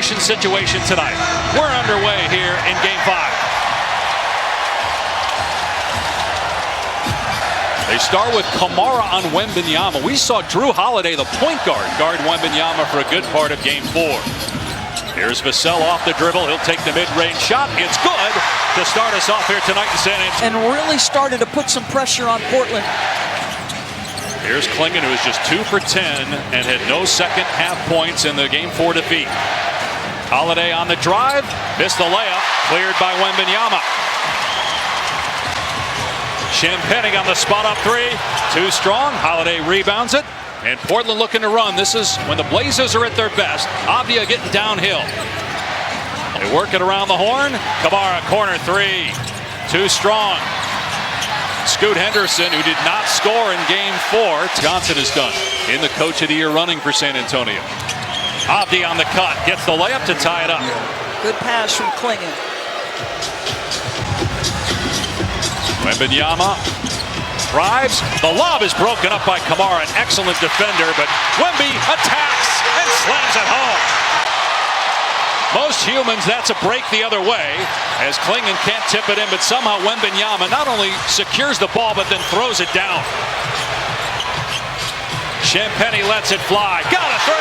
regulation situation tonight. We're underway here in Game 5. They start with Kamara on Wembanyama. We saw Drew Holiday, the point guard Wembanyama for a good part of Game 4. Here's Vassell off the dribble. He'll take the mid-range shot. It's good to start us off here tonight in San Antonio. And really started to put some pressure on Portland. Here's Klingon, who was just 2 for 10 and had no second half points in the Game 4 defeat. Holiday on the drive. Missed the layup. Cleared by Wembanyama. Champagnie on the spot up 3. Too strong. Holiday rebounds it. And Portland looking to run. This is when the Blazers are at their best. Avdia getting downhill. They work it around the horn. Kamara, corner 3. Too strong. Scoot Henderson, who did not score in Game 4. Johnson is done in the Coach of the Year running for San Antonio. Avdia on the cut. Gets the layup to tie it up. Good pass from Klingon. Wembanyama drives. The lob is broken up by Kamara, an excellent defender, but Wemby attacks and slams it home. Most humans, that's a break the other way, as Klingon can't tip it in, but somehow Wembanyama not only secures the ball, but then throws it down. Champagnie lets it fly. Got a 3!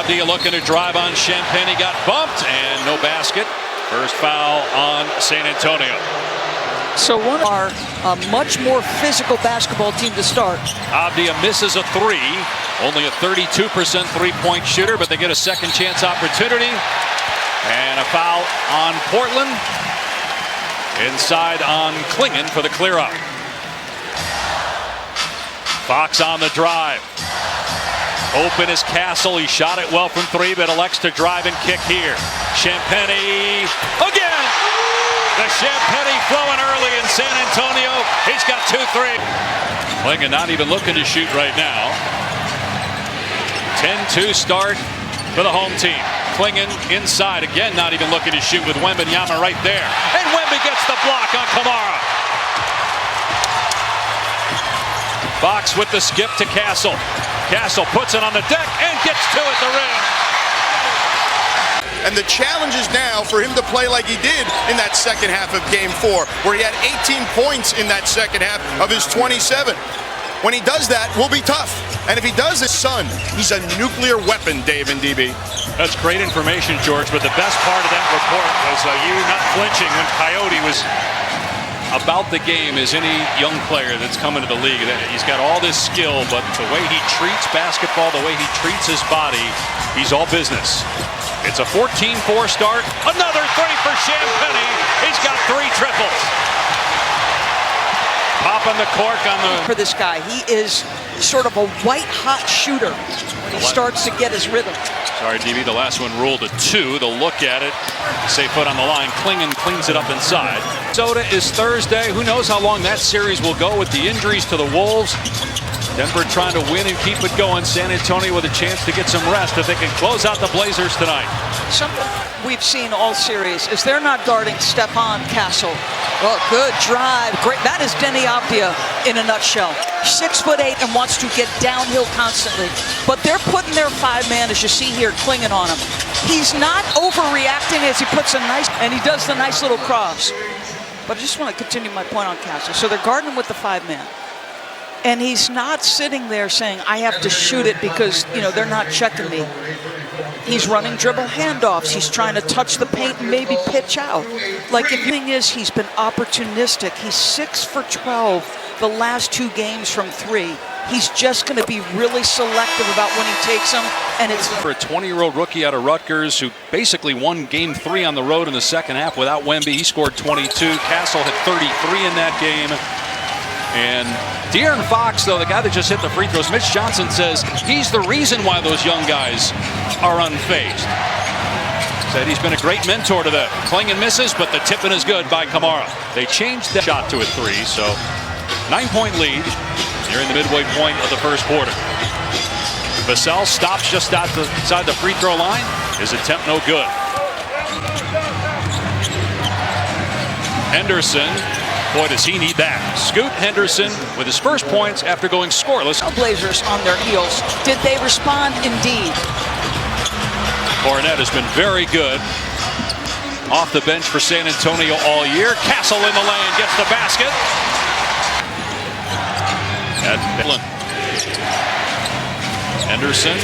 Avdia looking to drive on Champagnie, got bumped and no basket. First foul on San Antonio. So one are a much more physical basketball team to start. Avdia misses a 3, only a 32% three-point shooter, but they get a second chance opportunity. And a foul on Portland. Inside on Klingon for the clear up. Fox on the drive. Open is Castle. He shot it well from 3, but elects to drive and kick here. Champagnie again. The Champagnie flowing early in San Antonio. He's got 2-3. Klingon not even looking to shoot right now. 10-2 start for the home team. Klingon inside again, not even looking to shoot with Wembanyama right there. And Wemby gets the block on Kamara. Fox with the skip to Castle. Castle puts it on the deck and gets 2 at the rim. And the challenge is now for him to play like he did in that second half of Game 4, where he had 18 points in that second half of his 27. When he does that, we'll be tough. And if he does his son, he's a nuclear weapon, Dave and DB. That's great information, George, but the best part of that report was you not flinching when Coyote was about the game as any young player that's coming to the league. He's got all this skill, but the way he treats basketball, the way he treats his body, he's all business. It's a 14-4 start. Another 3 for Champagnie. He's got 3 triples. Popping the cork on the... For this guy, he is sort of a white-hot shooter when he starts to get his rhythm. Sorry, DB, the last one ruled a 2. They'll look at it. Say foot on the line. Klingon cleans it up inside. Minnesota is Thursday. Who knows how long that series will go with the injuries to the Wolves. Denver trying to win and keep it going. San Antonio with a chance to get some rest if they can close out the Blazers tonight. Something we've seen all series is they're not guarding Stephon Castle. Oh, good drive. Great. That is Denny Avdia in a nutshell. 6'8" and wants to get downhill constantly. But they're putting their 5-man, as you see here, Klingon on him. He's not overreacting as he puts a nice, and he does the nice little cross. But I just want to continue my point on Castle. So they're guarding him with the 5-man. And he's not sitting there saying, I have to shoot it because, you know, they're not checking me. He's running dribble handoffs. He's trying to touch the paint and maybe pitch out. Like, the thing is, he's been opportunistic. He's 6 for 12 the last 2 games from 3. He's just going to be really selective about when he takes them. And it's for a 20-year-old rookie out of Rutgers who basically won Game 3 on the road in the second half without Wemby. He scored 22. Castle had 33 in that game. And De'Aaron Fox, though, the guy that just hit the free throws, Mitch Johnson says he's the reason why those young guys are unfazed. Said he's been a great mentor to them. Klingon misses, but the tipping is good by Kamara. They changed the shot to a 3, so 9-point lead nearing the midway point of the first quarter. Vassell stops just outside the free throw line. His attempt no good. Henderson, boy, does he need that. Scoot Henderson with his first points after going scoreless. Blazers on their heels. Did they respond? Indeed. Cornet has been very good off the bench for San Antonio all year. Castle in the lane, gets the basket. Henderson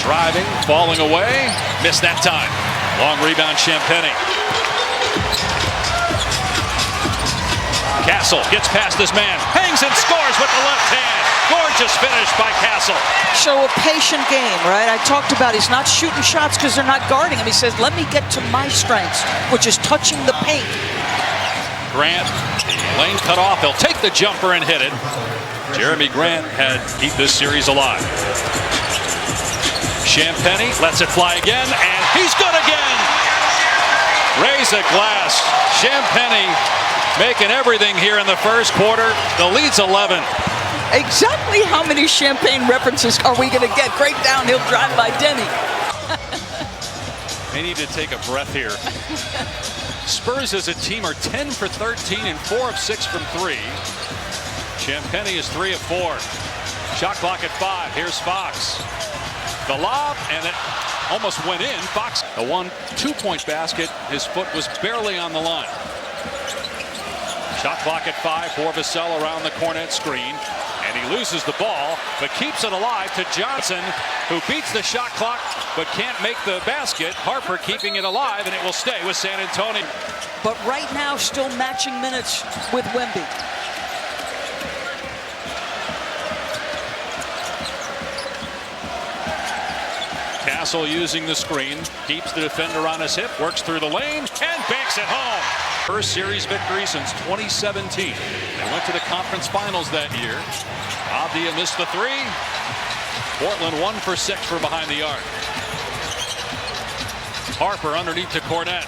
driving, falling away, missed that time. Long rebound, Champagnie. Castle gets past this man, hangs and scores with the left hand. Gorgeous finish by Castle. So a patient game, right? I talked about he's not shooting shots because they're not guarding him. He says, let me get to my strengths, which is touching the paint. Grant, lane cut off. He'll take the jumper and hit it. Jeremy Grant had keep this series alive. Champagnie lets it fly again, and he's good again. Raise a glass. Champagnie making everything here in the first quarter. The lead's 11. Exactly how many Champagne references are we going to get? Great downhill drive by Denny. They need to take a breath here. Spurs as a team are 10 for 13 and 4 of 6 from 3. Champagnie is 3 of 4. Shot clock at 5. Here's Fox. The lob, and it almost went in. Fox, the 1-2-point basket. His foot was barely on the line. Shot clock at 5 for Vassell around the Cornet screen. And he loses the ball, but keeps it alive to Johnson, who beats the shot clock, but can't make the basket. Harper keeping it alive, and it will stay with San Antonio. But right now, still matching minutes with Wemby. Castle using the screen, keeps the defender on his hip, works through the lane, and banks it home. First series victory since 2017. They went to the conference finals that year. Abdia missed the 3. Portland 1 for 6 from behind the arc. Harper underneath to Cornet.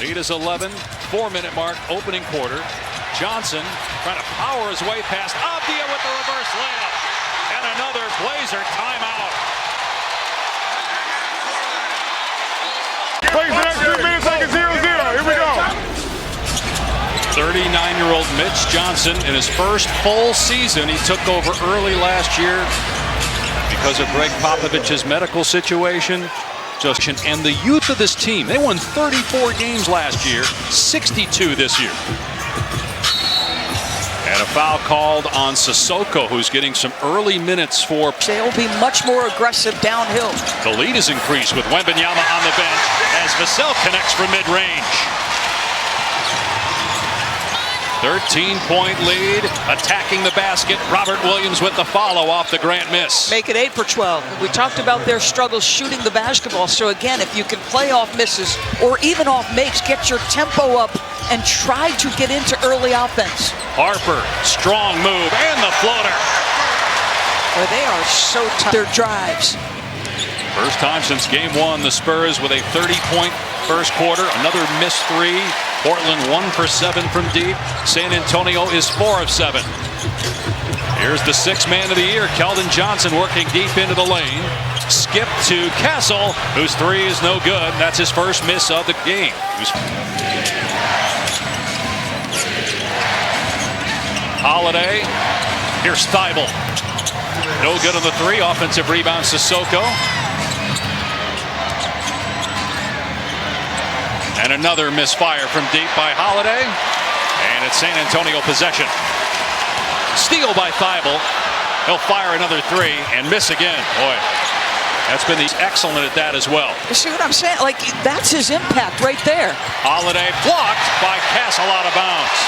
Lead is 11. 4-minute mark, opening quarter. Johnson trying to power his way past Abdia with the reverse layup. And another Blazer timeout. Play the next 2 minutes like a 0-0. Here we go. 39-year-old Mitch Johnson in his first full season. He took over early last year because of Greg Popovich's medical situation. And the youth of this team, they won 34 games last year, 62 this year. And a foul called on Sissoko, who's getting some early minutes for. They'll be much more aggressive downhill. The lead is increased with Wembanyama on the bench as Vassell connects from mid-range. 13-point lead, attacking the basket. Robert Williams with the follow off the Grant miss. Make it 8 for 12. We talked about their struggles shooting the basketball. So again, if you can play off misses or even off makes, get your tempo up and try to get into early offense. Harper, strong move, and the floater. Boy, they are so tough. Their drives. First time since game 1, the Spurs with a 30-point first quarter. Another missed 3. Portland 1 for 7 from deep. San Antonio is 4 of 7. Here's the 6th man of the year, Keldon Johnson, working deep into the lane. Skip to Castle, whose 3 is no good. That's his first miss of the game. Holiday. Here's Thibault. No good on the 3. Offensive rebound, Sissoko. And another misfire from deep by Holiday. And it's San Antonio possession. Steal by Thibault. He'll fire another 3 and miss again. Boy, that's been excellent at that as well. You see what I'm saying? Like, that's his impact right there. Holiday blocked by Castle out of bounds.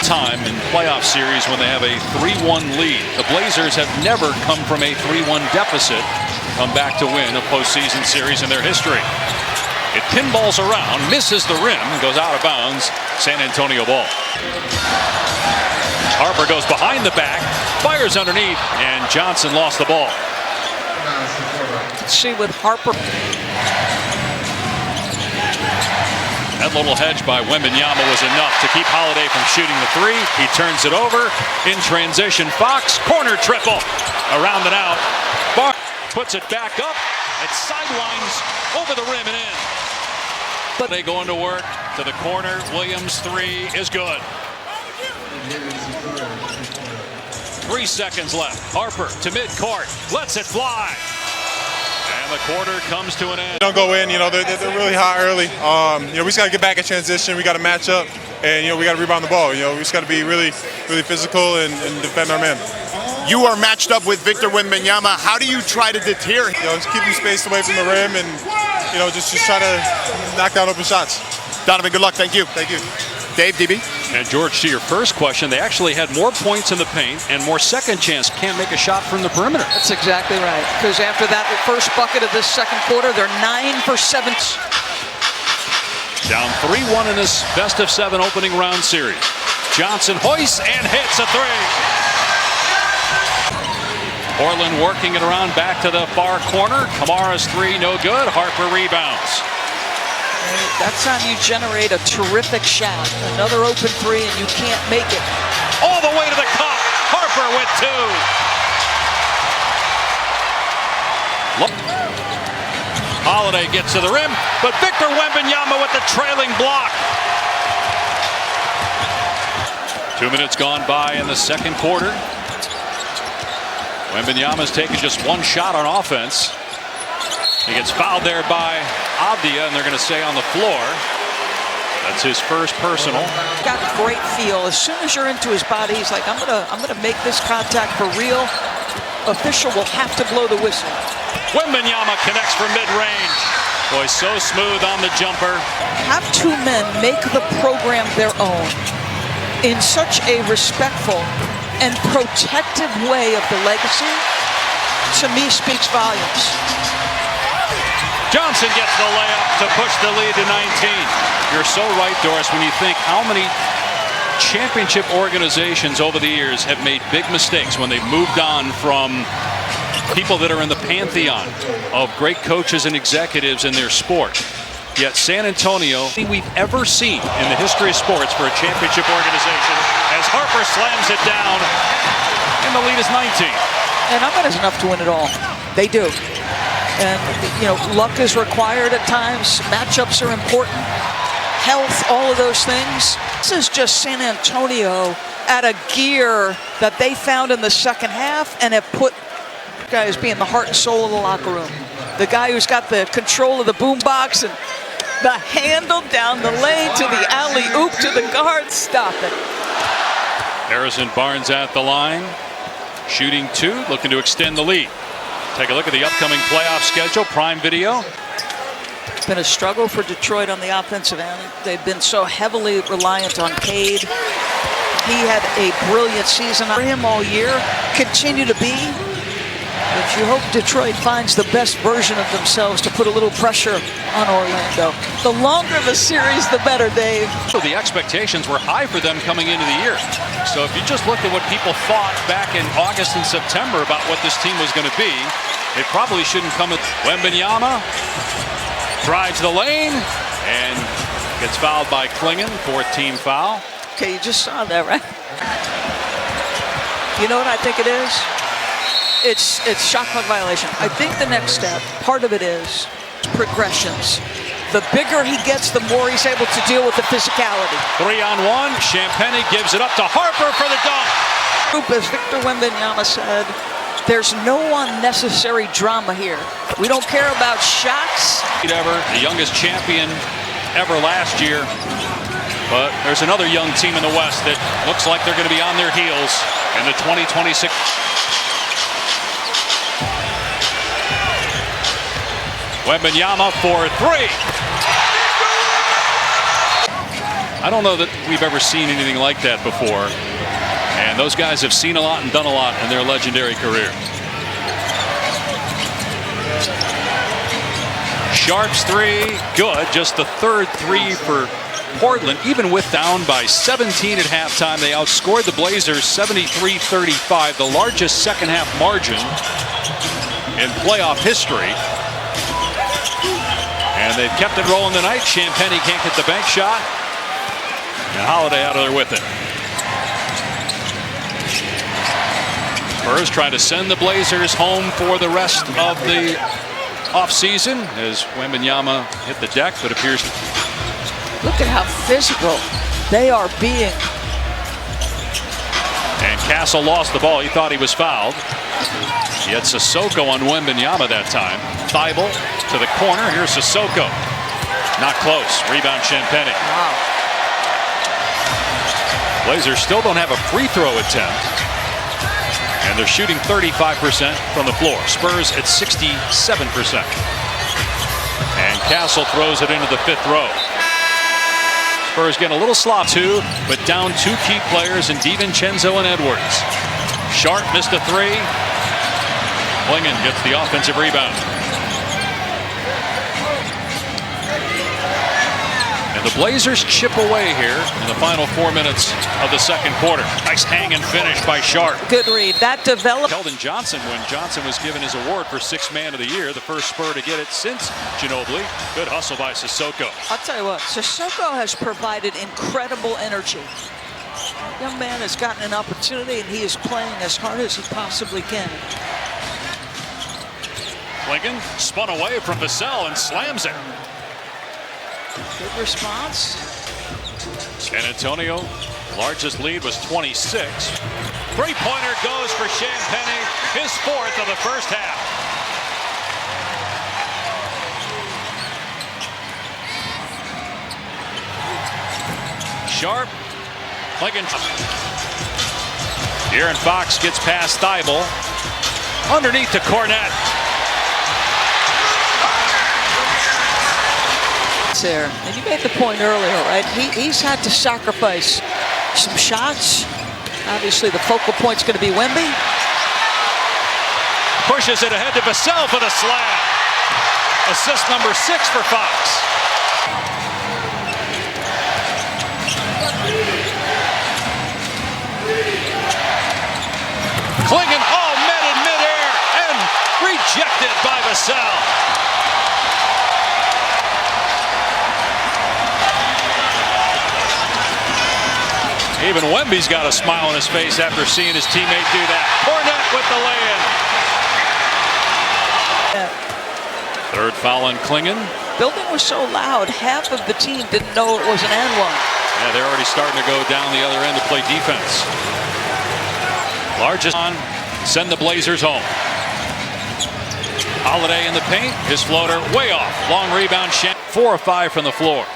Time in playoff series when they have a 3-1 lead. The Blazers have never come from a 3-1 deficit, come back to win a postseason series in their history. It pinballs around, misses the rim, goes out of bounds. San Antonio ball. Harper goes behind the back, fires underneath, and Johnson lost the ball. Let's see with Harper. That little hedge by Wembanyama was enough to keep Holiday from shooting the 3. He turns it over. In transition, Fox, corner triple. Around and out. Barr puts it back up. It sidelines over the rim and in. But they going to work. to the corner. Williams' three is good. 3 seconds left. Harper to midcourt. Lets it fly. And the quarter comes to an end. Don't go in. They're really hot early. We just got to get back in transition. We got to match up, and we got to rebound the ball. We just got to be really, really physical and defend our man. You are matched up with Victor Wembanyama. How do you try to deter him? Just keep him spaced away from the rim, and just try to knock down open shots. Donovan, good luck. Thank you. Thank you. Dave, DB. And George, to your first question, they actually had more points in the paint and more second chance. Can't make a shot from the perimeter. That's exactly right. Because after that first bucket of this second quarter, they're 9 for 7. Down 3-1 in this best-of-7 opening round series. Johnson hoists and hits a three. Orland working it around back to the far corner. Kamara's three, no good. Harper rebounds. That's how you generate a terrific shot. Another open three, and you can't make it. All the way to the cup. Harper with two. Holiday gets to the rim, but Victor Wembanyama with the trailing block. 2 minutes gone by in the second quarter. Wembanyama's taken just one shot on offense. He gets fouled there by Avdia, and they're going to stay on the floor. That's his first personal. Got a great feel. As soon as you're into his body, he's like, I'm gonna make this contact for real. Official will have to blow the whistle. Wembanyama connects from mid-range. Boy, so smooth on the jumper. Have two men make the program their own in such a respectful and protective way of the legacy, to me, speaks volumes. Johnson gets the layup to push the lead to 19. You're so right, Doris, when you think how many championship organizations over the years have made big mistakes when they've moved on from people that are in the pantheon of great coaches and executives in their sport. Yet San Antonio, we've ever seen in the history of sports for a championship organization, as Harper slams it down, and the lead is 19. And I'm not enough to win it all. They do. And, luck is required at times. Matchups are important. Health, all of those things. This is just San Antonio at a gear that they found in the second half and have put the guy who's being the heart and soul of the locker room. The guy who's got the control of the boombox and the handle down the lane to the alley-oop to the guard. Stop it. Harrison Barnes at the line. Shooting two, looking to extend the lead. Take a look at the upcoming playoff schedule. Prime Video. It's been a struggle for Detroit on the offensive end. They've been so heavily reliant on Cade. He had a brilliant season for him all year. Continue to be. But you hope Detroit finds the best version of themselves to put a little pressure on Orlando. The longer the series, the better, Dave. The expectations were high for them coming into the year. So if you just looked at what people thought back in August and September about what this team was going to be, it probably shouldn't come with Wembanyama. Drives the lane and gets fouled by Klingon. 4th team foul. Okay, you just saw that, right? You know what I think it is? It's shot clock violation. I think the next step, part of it is progressions. The bigger he gets, the more he's able to deal with the physicality. 3-on-1. Champagny gives it up to Harper for the dunk. As Victor Wembanyama said, there's no unnecessary drama here. We don't care about shots. Ever, the youngest champion ever last year. But there's another young team in the West that looks like they're going to be on their heels in the 2026. Wembanyama for three. I don't know that we've ever seen anything like that before. And those guys have seen a lot and done a lot in their legendary career. Sharp's three, good. Just the 3rd three for Portland. Even with down by 17 at halftime, they outscored the Blazers 73-35, the largest second half margin in playoff history. And they've kept it rolling tonight. Champagny can't get the bank shot. And Holiday out of there with it. Spurs trying to send the Blazers home for the rest of the offseason as Wembanyama hit the deck, but appears Look at how physical they are being. And Castle lost the ball. He thought he was fouled. He had Sissoko on Wembanyama that time. Thibault to the corner. Here's Sissoko. Not close. Rebound Champagnie. Wow. Blazers still don't have a free throw attempt. And they're shooting 35% from the floor. Spurs at 67%. And Castle throws it into the fifth row. Spurs getting a little slop too, but down two key players in DiVincenzo and Edwards. Sharp missed a three. Klingon gets the offensive rebound. And the Blazers chip away here in the final 4 minutes of the second quarter. Nice hang and finish by Sharp. Good read. That developed. Keldon Johnson, when Johnson was given his award for Sixth Man of the Year, the first Spur to get it since Ginobili. Good hustle by Sissoko. I'll tell you what, Sissoko has provided incredible energy. Young man has gotten an opportunity, and he is playing as hard as he possibly can. Klingon spun away from Vassell and slams it. Good response. San Antonio, largest lead was 26. Three-pointer goes for Champagnie, his fourth of the first half. Sharp, Klingon. De'Aaron Fox gets past Thibault. Underneath to Cornette. There, and you made the point earlier, right? He's had to sacrifice some shots. Obviously, the focal point's going to be Wemby. Pushes it ahead to Vassell for the slam. Assist number 6 for Fox. Klingon, met in midair and rejected by Vassell. Even Wemby's got a smile on his face after seeing his teammate do that. Cornette with the lay-in. Third foul on Klingon. Building was so loud, half of the team didn't know it was an and one. Yeah, they're already starting to go down the other end to play defense. Largest on, send the Blazers home. Holiday in the paint, his floater way off. Long rebound, 4 of 5 from the floor.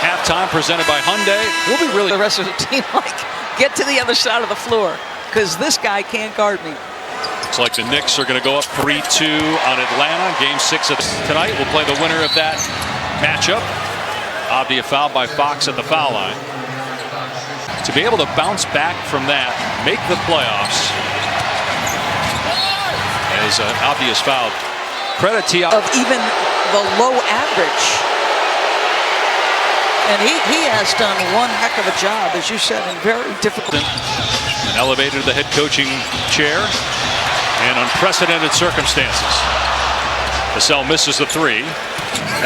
Halftime presented by Hyundai. We'll be really the rest of the team, like, get to the other side of the floor, because this guy can't guard me. Looks like the Knicks are going to go up 3-2 on Atlanta. Game 6 of tonight. We'll play the winner of that matchup. Abdia fouled by Fox at the foul line. To be able to bounce back from that, make the playoffs, as Abdia's fouled. Credit to of even the low average. And he has done one heck of a job, as you said, in very difficult. And elevated to the head coaching chair in unprecedented circumstances. Vassell misses the three.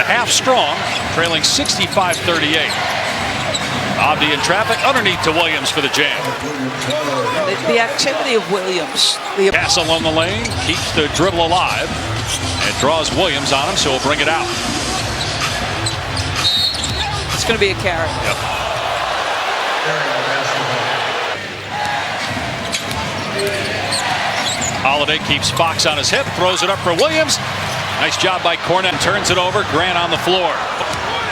A half strong, trailing 65-38. Abdi in traffic, underneath to Williams for the jam. The activity of Williams. Castle on the lane, keeps the dribble alive, and draws Williams on him, so he'll bring it out. It's going to be a carry. Yep. Holiday keeps Fox on his hip, throws it up for Williams. Nice job by Cornette, turns it over. Grant on the floor.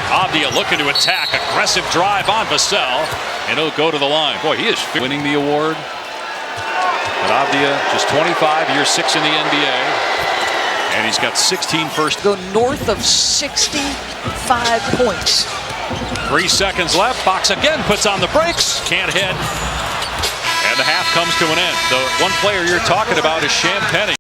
Abdia looking to attack, aggressive drive on Vassell, and he'll go to the line. Boy, he is winning the award. But Abdia, just 25, year 6 in the NBA, and he's got 16 first. Go north of 65 points. 3 seconds left. Fox again puts on the brakes. Can't hit. And the half comes to an end. The one player you're talking about is Champagnie.